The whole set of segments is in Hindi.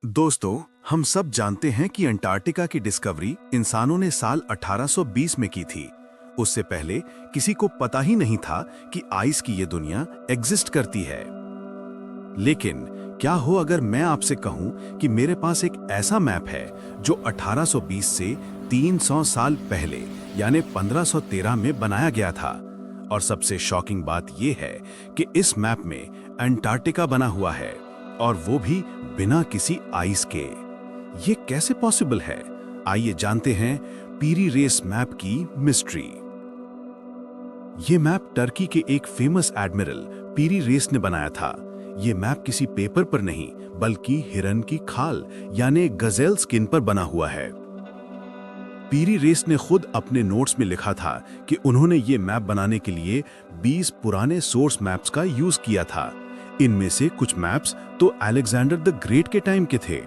दोस्तों, हम सब जानते हैं कि अंटार्कटिका की डिस्कवरी इंसानों ने साल 1820 में की थी। उससे पहले किसी को पता ही नहीं था कि आइस की ये दुनिया एग्जिस्ट करती है। लेकिन क्या हो अगर मैं आपसे कहूं कि मेरे पास एक ऐसा मैप है जो 1820 से 300 साल पहले यानी 1513 में बनाया गया था। और सबसे शॉकिंग बात यह है कि इस मैप में अंटार्कटिका बना हुआ है, और वो भी बिना किसी आइस के। ये कैसे पॉसिबल है? आइए जानते हैं पीरी रेस मैप की मिस्ट्री। ये मैप टर्की के एक फेमस एडमिरल पीरी रेस ने बनाया था। ये मैप किसी पेपर पर नहीं बल्कि हिरन की खाल यानी गजेल स्किन पर बना हुआ है। पीरी रेस ने खुद अपने नोट्स में लिखा था कि उन्होंने ये मैप बनाने के लिए 20 पुराने सोर्स मैप्स का यूज किया था। इनमें से कुछ मैप्स तो अलेक्जेंडर द ग्रेट के टाइम के थे।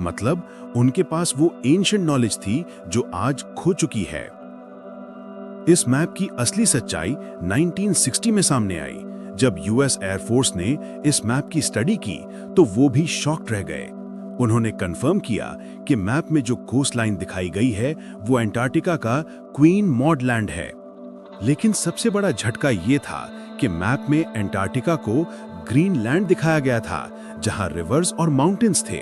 मतलब उनके पास वो एंशिएंट नॉलेज थी जो आज खो चुकी है। इस मैप की असली सच्चाई 1960 में सामने आई, जब यूएस एयरफोर्स ने इस मैप की स्टडी की तो वो भी शॉक्ड रह गए। उन्होंने कंफर्म किया कि मैप में जो कोस्ट लाइन दिखाई गई है वो अंटार्कटिका का क्वीन मॉड लैंड है। लेकिन सबसे बड़ा झटका ये था कि मैप में अंटार्कटिका को ग्रीनलैंड दिखाया गया था, जहां रिवर्स और माउंटेन्स थे।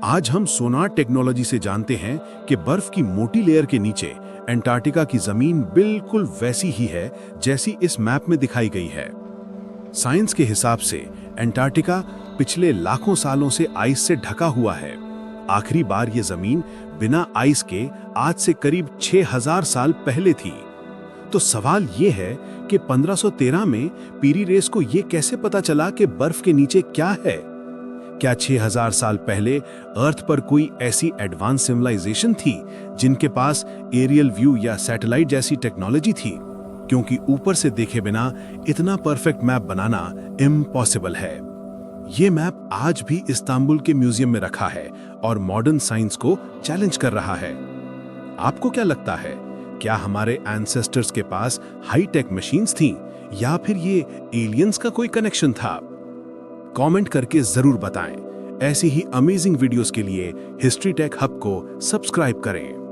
आज हम सोनार टेक्नोलॉजी से जानते हैं कि बर्फ की मोटी लेयर के नीचे अंटार्कटिका की जमीन बिल्कुल वैसी ही है जैसी इस मैप में दिखाई गई है। साइंस के हिसाब से अंटार्कटिका पिछले लाखों सालों से आइस से ढका हुआ है। आखिरी बार ये जमीन बिना आइस के आज से करीब 6000 साल पहले थी। तो सवाल ये है कि 1513 में पीरी रेस को ये कैसे पता चला कि बर्फ के नीचे क्या है? क्या 6000 साल पहले अर्थ पर कोई ऐसी एडवांस सिविलाइजेशन थी जिनके पास एरियल व्यू या सैटेलाइट जैसी टेक्नोलॉजी थी? क्योंकि ऊपर से देखे बिना इतना परफेक्ट मैप बनाना इम्पॉसिबल है। ये मैप आज भी इस्तांबुल के म्यूजियम में रखा है और मॉडर्न साइंस को चैलेंज कर रहा है। आपको क्या लगता है? क्या हमारे एंसेस्टर्स के पास हाई टेक मशीन्स थीं या फिर ये एलियंस का कोई कनेक्शन था? कमेंट करके जरूर बताएं। ऐसी ही अमेजिंग वीडियोस के लिए हिस्ट्री टेक हब को सब्सक्राइब करें।